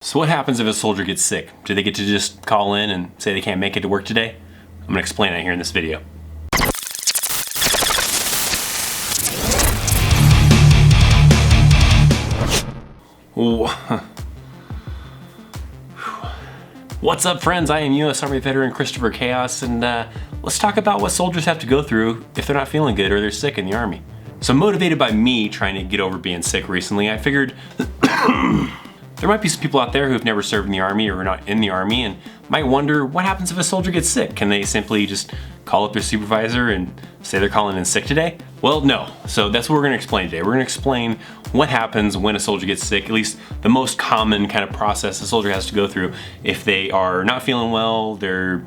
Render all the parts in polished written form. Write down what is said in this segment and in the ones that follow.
So what happens if a soldier gets sick? Do they get to just call in and say they can't make it to work today? I'm gonna explain that here in this video. What's up, friends? I am U.S. Army veteran Christopher Chaos, and let's talk about what soldiers have to go through if they're not feeling good or they're sick in the Army. So motivated by me trying to get over being sick recently, I figured there might be some people out there who have never served in the Army or are not in the Army and might wonder what happens if a soldier gets sick. Can they simply just call up their supervisor and say they're calling in sick today? Well, no. So that's what we're gonna explain today. We're gonna explain what happens when a soldier gets sick, at least the most common kind of process a soldier has to go through if they are not feeling well, they're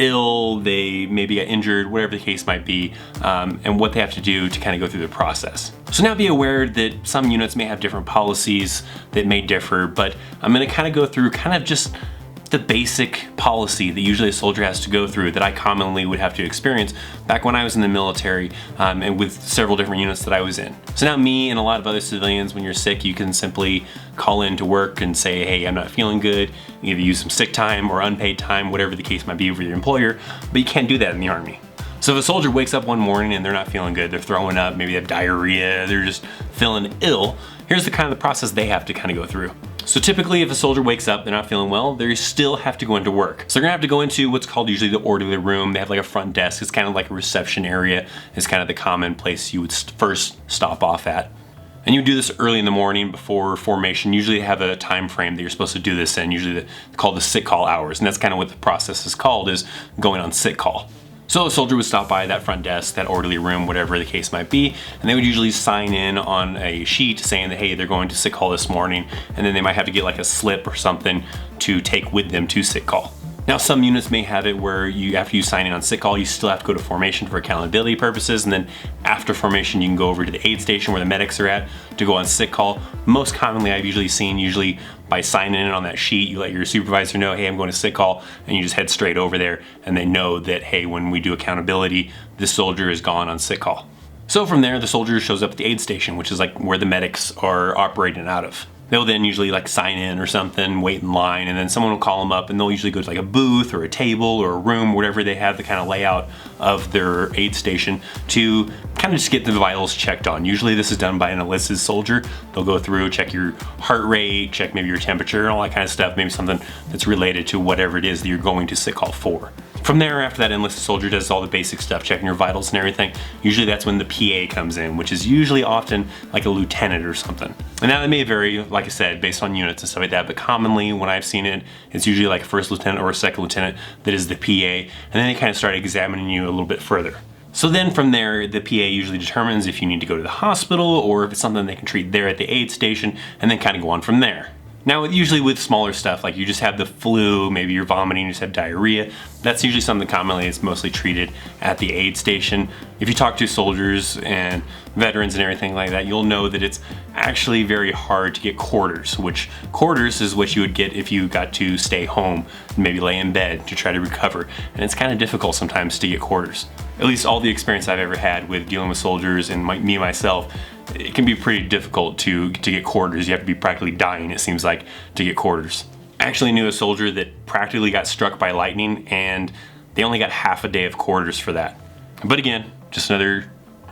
ill, they maybe get injured, whatever the case might be, and what they have to do to kind of go through the process. So now be aware that some units may have different policies that may differ, but I'm gonna kind of go through kind of just the basic policy that usually a soldier has to go through that I commonly would have to experience back when I was in the military and with several different units that I was in. So now me and a lot of other civilians, when you're sick, you can simply call in to work and say, hey, I'm not feeling good. You either use some sick time or unpaid time, whatever the case might be with your employer, but you can't do that in the Army. So if a soldier wakes up one morning and they're not feeling good, they're throwing up, maybe they have diarrhea, they're just feeling ill, here's the kind of the process they have to kind of go through. So typically if a soldier wakes up, they're not feeling well, they still have to go into work. So they're gonna have to go into what's called usually the orderly room. They have like a front desk. It's kind of like a reception area. It's kind of the common place you would first stop off at. And you do this early in the morning before formation. Usually have a time frame that you're supposed to do this in, usually called the sick call hours. And that's kind of what the process is called, is going on sick call. So a soldier would stop by that front desk, that orderly room, whatever the case might be, and they would usually sign in on a sheet saying that, hey, they're going to sick call this morning, and then they might have to get like a slip or something to take with them to sick call. Now some units may have it where after you sign in on sick call, you still have to go to formation for accountability purposes, and then after formation you can go over to the aid station where the medics are at to go on sick call. Most commonly I've usually seen by signing in on that sheet, you let your supervisor know, hey, I'm going to sick call, and you just head straight over there and they know that, hey, when we do accountability, this soldier is gone on sick call. So from there, the soldier shows up at the aid station, which is like where the medics are operating out of. They'll then usually like sign in or something, wait in line, and then someone will call them up and they'll usually go to like a booth or a table or a room, whatever they have the kind of layout of their aid station to kind of just get the vitals checked on. Usually this is done by an enlisted soldier. They'll go through, check your heart rate, check maybe your temperature and all that kind of stuff, maybe something that's related to whatever it is that you're going to sick call for. From there, after that enlisted soldier does all the basic stuff, checking your vitals and everything, usually that's when the PA comes in, which is usually often like a lieutenant or something. And now it may vary, like I said, based on units and stuff like that, but commonly when I've seen it, it's usually like a first lieutenant or a second lieutenant that is the PA, and then they kind of start examining you a little bit further. So then from there, the PA usually determines if you need to go to the hospital or if it's something they can treat there at the aid station, and then kind of go on from there. Now, usually with smaller stuff, like you just have the flu, maybe you're vomiting, you just have diarrhea, that's usually something commonly is mostly treated at the aid station. If you talk to soldiers and veterans and everything like that, you'll know that it's actually very hard to get quarters, which quarters is what you would get if you got to stay home and maybe lay in bed to try to recover. And it's kind of difficult sometimes to get quarters. At least all the experience I've ever had with dealing with soldiers and me myself, it can be pretty difficult to get quarters. You have to be practically dying, it seems like, to get quarters. I actually knew a soldier that practically got struck by lightning and they only got half a day of quarters for that. But again, just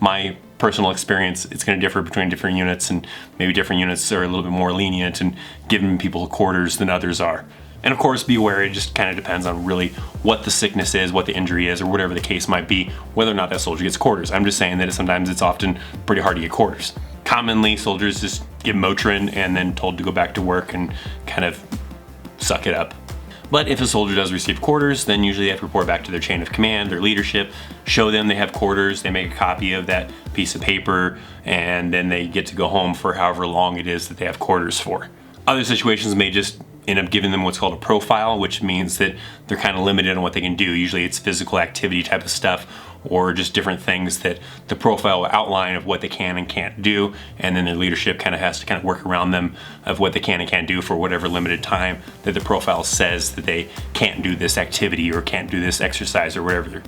my personal experience, it's gonna differ between different units, and maybe different units are a little bit more lenient and giving people quarters than others are. And of course, be aware, it just kind of depends on really what the sickness is, what the injury is, or whatever the case might be, whether or not that soldier gets quarters. I'm just saying that sometimes it's often pretty hard to get quarters. Commonly, soldiers just get Motrin and then told to go back to work and kind of suck it up. But if a soldier does receive quarters, then usually they have to report back to their chain of command, their leadership, show them they have quarters, they make a copy of that piece of paper, and then they get to go home for however long it is that they have quarters for. Other situations may just end up giving them what's called a profile, which means that they're kind of limited on what they can do. Usually it's physical activity type of stuff, or just different things that the profile will outline of what they can and can't do, and then their leadership kind of has to kind of work around them of what they can and can't do for whatever limited time that the profile says that they can't do this activity or can't do this exercise or whatever.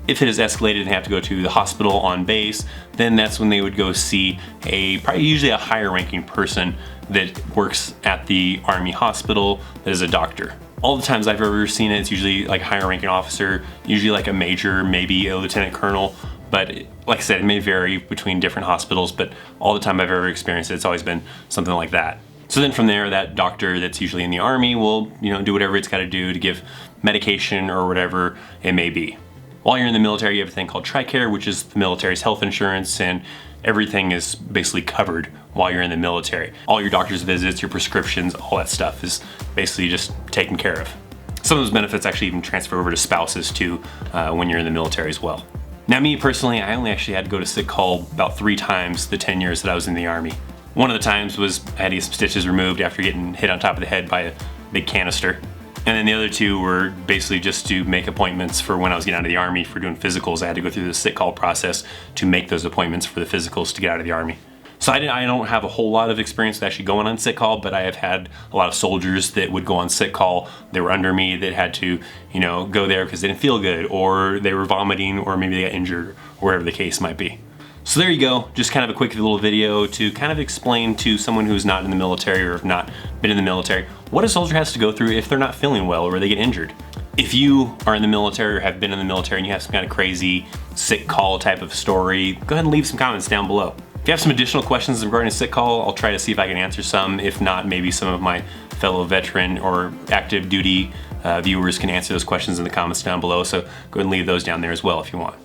If it is escalated and have to go to the hospital on base, then that's when they would go see probably usually a higher ranking person that works at the Army hospital that is a doctor. All the times I've ever seen it, it's usually like a higher ranking officer, usually like a major, maybe a lieutenant colonel. But like I said, it may vary between different hospitals, but all the time I've ever experienced it, it's always been something like that. So then from there, that doctor that's usually in the Army will, do whatever it's got to do to give medication or whatever it may be. While you're in the military, you have a thing called TRICARE, which is the military's health insurance, and everything is basically covered while you're in the military. All your doctor's visits, your prescriptions, all that stuff is basically just taken care of. Some of those benefits actually even transfer over to spouses too when you're in the military as well. Now me personally, I only actually had to go to sick call about 3 times the 10 years that I was in the Army. One of the times was I had to get some stitches removed after getting hit on top of the head by a big canister. And then the other 2 were basically just to make appointments for when I was getting out of the Army for doing physicals. I had to go through the sick call process to make those appointments for the physicals to get out of the Army. So I don't have a whole lot of experience with actually going on sick call, but I have had a lot of soldiers that would go on sick call. They were under me that had to, go there because they didn't feel good, or they were vomiting, or maybe they got injured, or whatever the case might be. So there you go, just kind of a quick little video to kind of explain to someone who's not in the military or have not been in the military what a soldier has to go through if they're not feeling well or they get injured. If you are in the military or have been in the military and you have some kind of crazy sick call type of story, go ahead and leave some comments down below. If you have some additional questions regarding a sick call, I'll try to see if I can answer some. If not, maybe some of my fellow veteran or active duty viewers can answer those questions in the comments down below, so go ahead and leave those down there as well if you want.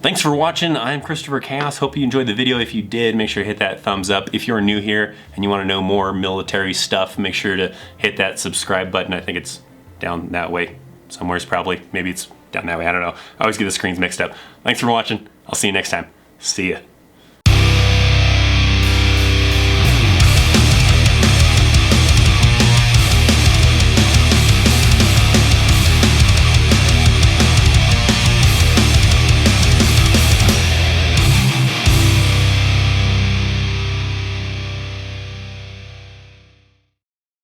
Thanks for watching. I'm Christopher Chaos. Hope you enjoyed the video. If you did, make sure to hit that thumbs up. If you're new here and you want to know more military stuff, make sure to hit that subscribe button. I think it's down that way somewhere's probably. Maybe it's down that way. I don't know. I always get the screens mixed up. Thanks for watching. I'll see you next time. See ya.